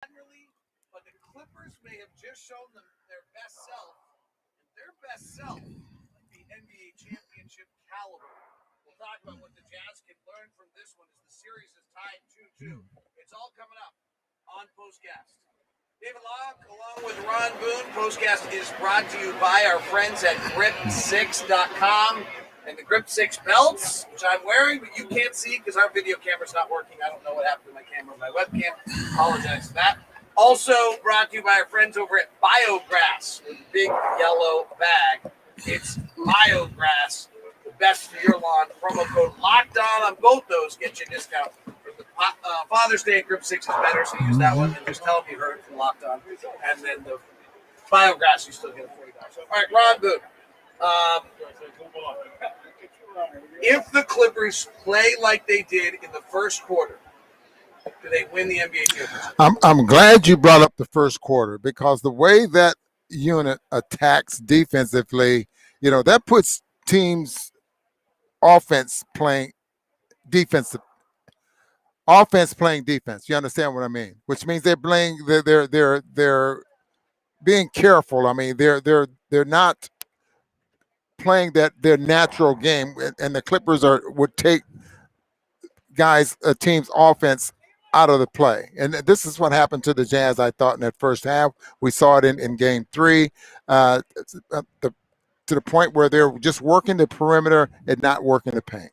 But the Clippers may have just shown them their best self. Their best self, the NBA championship caliber. We'll talk about what the Jazz can learn from this one as the series is tied 2-2. It's all coming up on POSTCAST. David Locke, along with Ron Boone. POSTCAST is brought to you by our friends at Grip6.com and the Grip6 belts, which I'm wearing, but you can't see because our video camera's not working. I don't know what happened to my camera, my webcam. Apologize for that. Also brought to you by our friends over at Biograss, with a big yellow bag. It's Biograss, the best for your lawn. Promo code LOCKEDON on both those get you a discount. Father's Day at Grip 6 is better, so use that one and just tell them you heard it from Locked On. And then the Biograss, you still get $40. So, all right, Ron Boone. If the Clippers play like they did in the first quarter, do they win the NBA championship? I'm glad you brought up the first quarter, because the way that unit attacks defensively, that puts teams offense playing defense. You understand what I mean? Which means they're being careful. I mean, they're not playing their natural game, and the Clippers would take a team's offense out of the play. And this is what happened to the Jazz, I thought, in that first half. We saw it in game 3 to the point where they're just working the perimeter and not working the paint.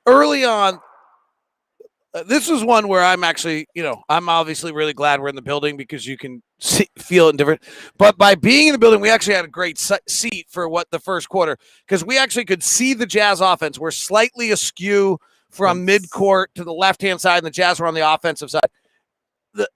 Early on, this is one where I'm actually, I'm obviously really glad we're in the building because you can feel it different. But by being in the building, we actually had a great seat for what the first quarter, because we actually could see the Jazz offense. We're slightly askew from midcourt to the left-hand side, and the Jazz were on the offensive side.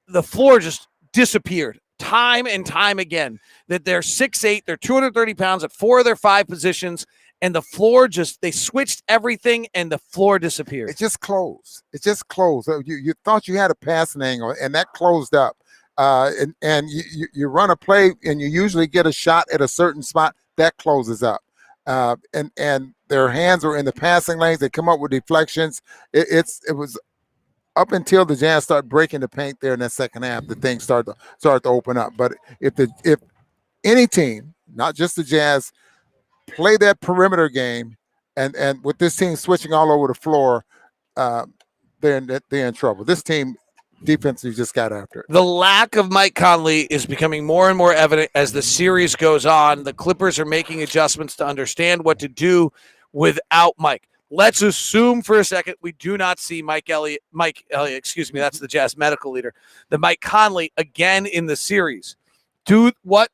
The floor just disappeared time and time again. That they're 6'8", they're 230 pounds at 4 of their 5 positions, and the floor they switched everything, and the floor disappeared. It just closed. You thought you had a passing angle, and that closed up. And you run a play, and you usually get a shot at a certain spot, that closes up. And their hands were in the passing lanes. They come up with deflections. It was up until the Jazz started breaking the paint there in that second half, the things started to open up. But if any team, not just the Jazz, play that perimeter game, and with this team switching all over the floor, they're in trouble. This team defensively just got after it. The lack of Mike Conley is becoming more and more evident as the series goes on. The Clippers are making adjustments to understand what to do without Mike. Let's assume for a second we do not see Mike Elliott, excuse me, that's the Jazz medical leader, the Mike Conley again in the series. What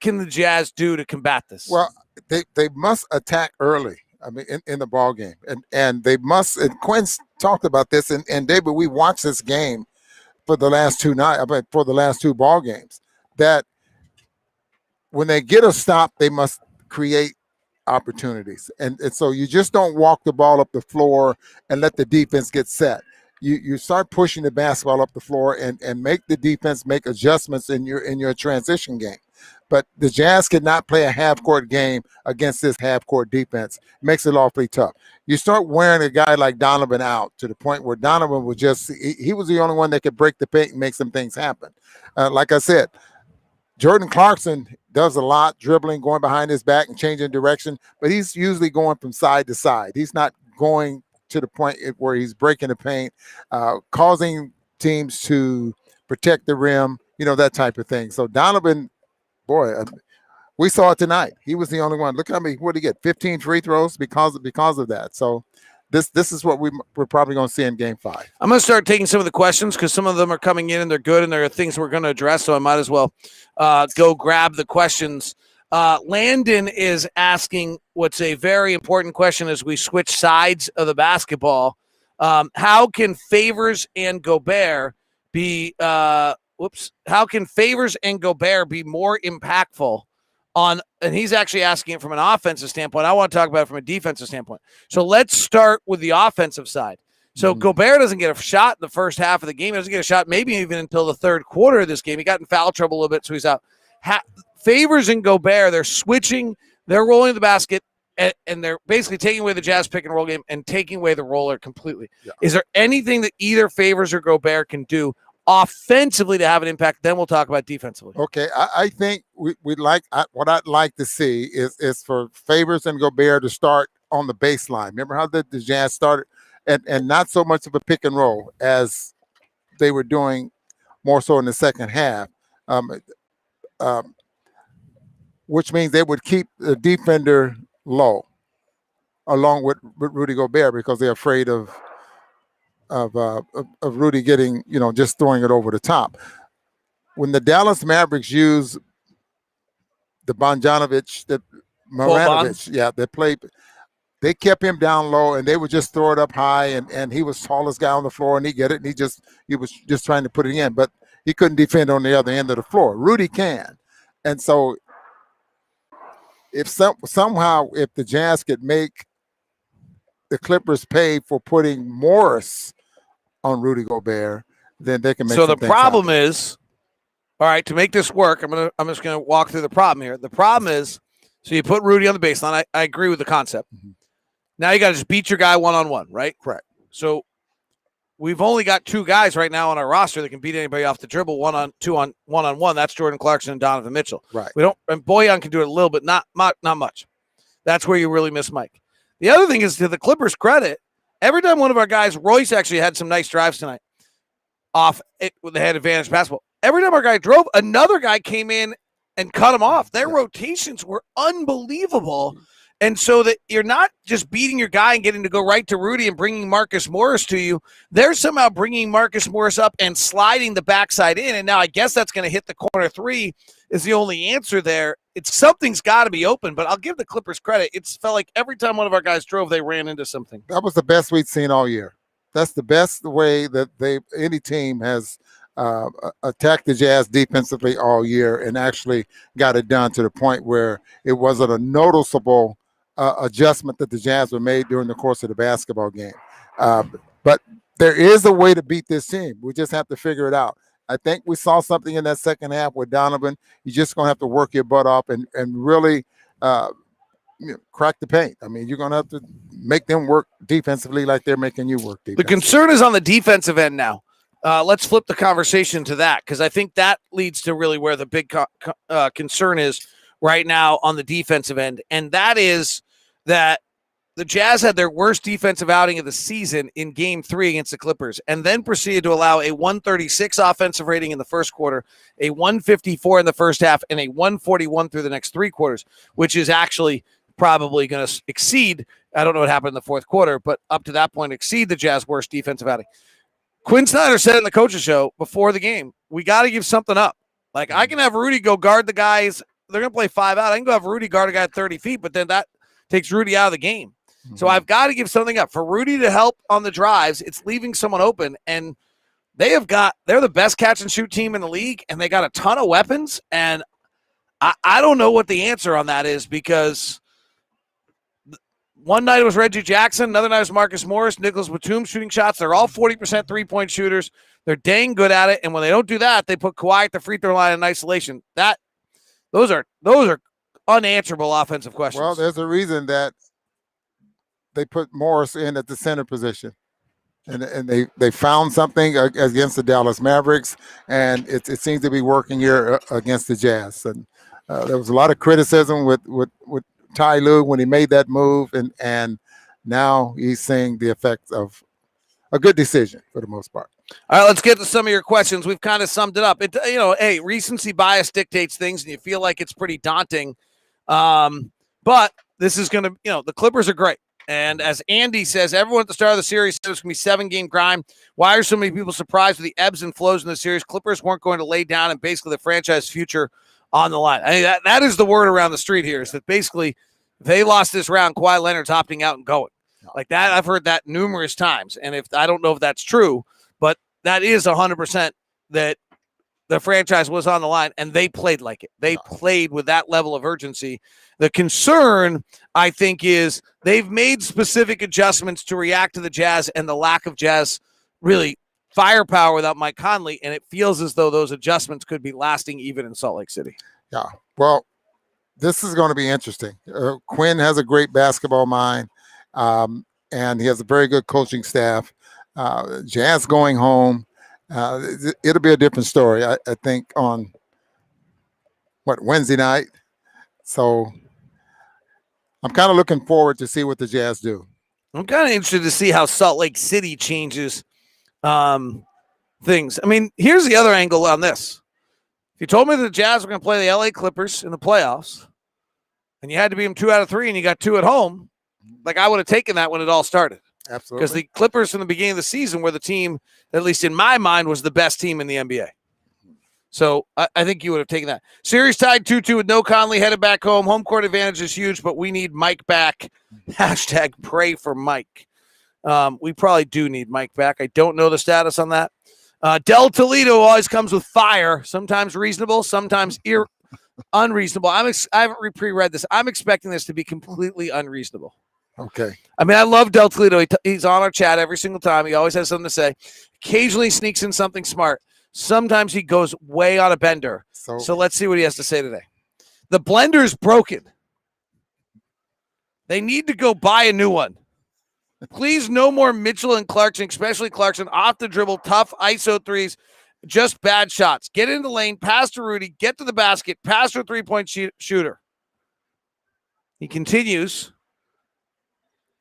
can the Jazz do to combat this? Well, they must attack early. I mean, in the ball game, and they must. And Quinn's talked about this, and David, we watched this game for the last two ball games. That when they get a stop, they must create opportunities, and so you just don't walk the ball up the floor and let the defense get set. You start pushing the basketball up the floor and make the defense make adjustments in your transition game. But the Jazz cannot play a half-court game against this half-court defense. It makes it awfully tough. You start wearing a guy like Donovan out to the point where Donovan was he was the only one that could break the paint and make some things happen. Like I said, Jordan Clarkson does a lot, dribbling, going behind his back and changing direction, but he's usually going from side to side. He's not going to the point where he's breaking the paint, causing teams to protect the rim, that type of thing. So Donovan, boy, we saw it tonight. He was the only one. Look at me. What did he get? 15 free throws because of that. So this is what we're probably going to see in Game 5. I'm going to start taking some of the questions because some of them are coming in and they're good and there are things we're going to address. So I might as well go grab the questions. Landon is asking what's a very important question as we switch sides of the basketball. How can Favors and Gobert be more impactful on, and he's actually asking it from an offensive standpoint. I want to talk about it from a defensive standpoint. So let's start with the offensive side. So Gobert doesn't get a shot in the first half of the game. He doesn't get a shot maybe even until the third quarter of this game. He got in foul trouble a little bit, so he's out. Favors and Gobert, they're switching, they're rolling the basket, and they're basically taking away the Jazz pick and roll game and taking away the roller completely. Yeah. Is there anything that either Favors or Gobert can do offensively to have an impact. Then we'll talk about defensively. Okay, I think we'd like what I'd like to see is for Favors and Gobert to start on the baseline. Remember how the Jazz started, and not so much of a pick and roll as they were doing more so in the second half, which means they would keep the defender low, along with Rudy Gobert, because they're afraid of Rudy getting, just throwing it over the top. When the Dallas Mavericks use the Bogdanovic, the Marjanovic, they kept him down low, and they would just throw it up high, and he was tallest guy on the floor, and he get it, and he was just trying to put it in, but he couldn't defend on the other end of the floor. Rudy can. And so if somehow the Jazz could make the Clippers pay for putting Morris on Rudy Gobert, then they can make. So the problem is, all right, to make this work, I'm just gonna walk through the problem here. The problem is, so you put Rudy on the baseline. I agree with the concept. Mm-hmm. Now you got to just beat your guy one-on-one, right? Correct. So we've only got 2 guys right now on our roster that can beat anybody off the dribble one-on-one. That's Jordan Clarkson and Donovan Mitchell. Right. And Bojan can do it a little bit, not much. That's where you really miss Mike. The other thing is, to the Clippers' credit, every time one of our guys, Royce actually had some nice drives tonight off it when they had advantage basketball. Every time our guy drove, another guy came in and cut him off. Their rotations were unbelievable. And so that you're not just beating your guy and getting to go right to Rudy and bringing Marcus Morris to you. They're somehow bringing Marcus Morris up and sliding the backside in. And now I guess that's going to hit the corner 3 is the only answer there. Something's got to be open, but I'll give the Clippers credit. It's felt like every time one of our guys drove, they ran into something. That was the best we'd seen all year. That's the best way that any team has attacked the Jazz defensively all year, and actually got it done to the point where it wasn't a noticeable adjustment that the Jazz were made during the course of the basketball game. But there is a way to beat this team. We just have to figure it out. I think we saw something in that second half with Donovan. You're just going to have to work your butt off and really crack the paint. I mean, you're going to have to make them work defensively like they're making you work defensively. The concern is on the defensive end now. Let's flip the conversation to that, because I think that leads to really where the big concern is right now on the defensive end, and that is that the Jazz had their worst defensive outing of the season in Game 3 against the Clippers, and then proceeded to allow a 136 offensive rating in the first quarter, a 154 in the first half, and a 141 through the next 3 quarters, which is actually probably going to exceed, I don't know what happened in the fourth quarter, but up to that point, exceed the Jazz worst defensive outing. Quinn Snyder said in the coaches show before the game, we got to give something up. Like, I can have Rudy go guard the guys. They're going to play 5 out. I can go have Rudy guard a guy at 30 feet, but then that takes Rudy out of the game. Mm-hmm. So I've got to give something up. For Rudy to help on the drives, it's leaving someone open, and they're the best catch and shoot team in the league, and they got a ton of weapons, and I don't know what the answer on that is, because one night it was Reggie Jackson, another night it was Marcus Morris, Nicholas Batum shooting shots. They're all 40% three-point shooters. They're dang good at it, and when they don't do that, they put Kawhi at the free throw line in isolation. Those are unanswerable offensive questions. Well, there's a reason that they put Morris in at the center position, and they found something against the Dallas Mavericks, and it seems to be working here against the Jazz. And there was a lot of criticism with Ty Lue when he made that move, and now he's seeing the effects of a good decision for the most part. All right, let's get to some of your questions. We've kind of summed it up. Hey, recency bias dictates things, and you feel like it's pretty daunting. But this is going to, the Clippers are great. And as Andy says, everyone at the start of the series said it was going to be 7-game grind. Why are so many people surprised with the ebbs and flows in the series? Clippers weren't going to lay down and basically the franchise future on the line. I mean, that is the word around the street here, is that basically they lost this round, Kawhi Leonard's opting out and going. Like that, I've heard that numerous times. And I don't know if that's true, but that is 100% that the franchise was on the line, and they played like it. They played with that level of urgency. The concern, I think, is they've made specific adjustments to react to the Jazz and the lack of Jazz really firepower without Mike Conley, and it feels as though those adjustments could be lasting even in Salt Lake City. Yeah, well, this is going to be interesting. Quinn has a great basketball mind, and he has a very good coaching staff. Jazz going home. It'll be a different story, I think, on Wednesday night. So I'm kind of looking forward to see what the Jazz do. I'm kind of interested to see how Salt Lake City changes things. I mean, here's the other angle on this. If you told me the Jazz were going to play the LA Clippers in the playoffs and you had to beat them 2 out of 3 and you got 2 at home, like I would have taken that when it all started. Absolutely. Because the Clippers from the beginning of the season were the team, at least in my mind, was the best team in the NBA. So I think you would have taken that. Series tied 2-2 with no Conley headed back home. Home court advantage is huge, but we need Mike back. Hashtag pray for Mike. We probably do need Mike back. I don't know the status on that. Del Toledo always comes with fire, sometimes reasonable, sometimes unreasonable. I haven't pre-read this. I'm expecting this to be completely unreasonable. Okay. I mean, I love Del Toledo. He's on our chat every single time. He always has something to say. Occasionally sneaks in something smart. Sometimes he goes way on a bender. So let's see what he has to say today. The blender's broken. They need to go buy a new one. Please, no more Mitchell and Clarkson, especially Clarkson, off the dribble, tough ISO threes, just bad shots. Get in the lane, pass to Rudy, get to the basket, pass to a three-point shooter. He continues.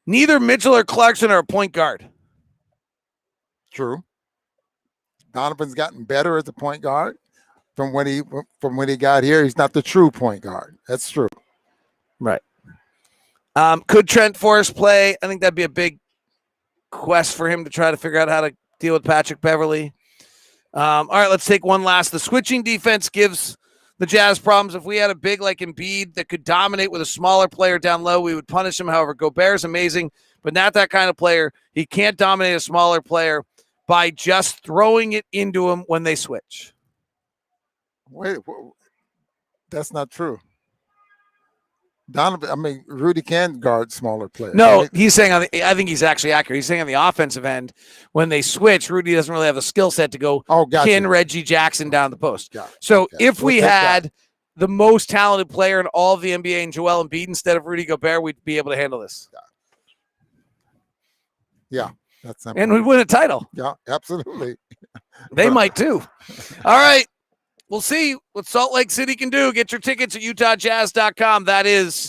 Neither Mitchell or Clarkson are a point guard. True. Donovan's gotten better as a point guard from when he got here. He's not the true point guard. That's true. Right. Could Trent Forrest play? I think that'd be a big quest for him to try to figure out how to deal with Patrick Beverley. All right, let's take one last. The switching defense gives the Jazz problems. If we had a big like Embiid that could dominate with a smaller player down low, we would punish him. However, Gobert's amazing, but not that kind of player. He can't dominate a smaller player by just throwing it into him when they switch. Wait, that's not true. Rudy can guard smaller players. No, he's saying I think he's actually accurate. He's saying on the offensive end, when they switch, Rudy doesn't really have the skill set to go pin Reggie Jackson down the post. If we had the most talented player in all of the NBA and Joel Embiid instead of Rudy Gobert, we'd be able to handle this. Yeah, that's simple. And we'd win a title. Yeah, absolutely. They might too. All right. We'll see what Salt Lake City can do. Get your tickets at UtahJazz.com. That is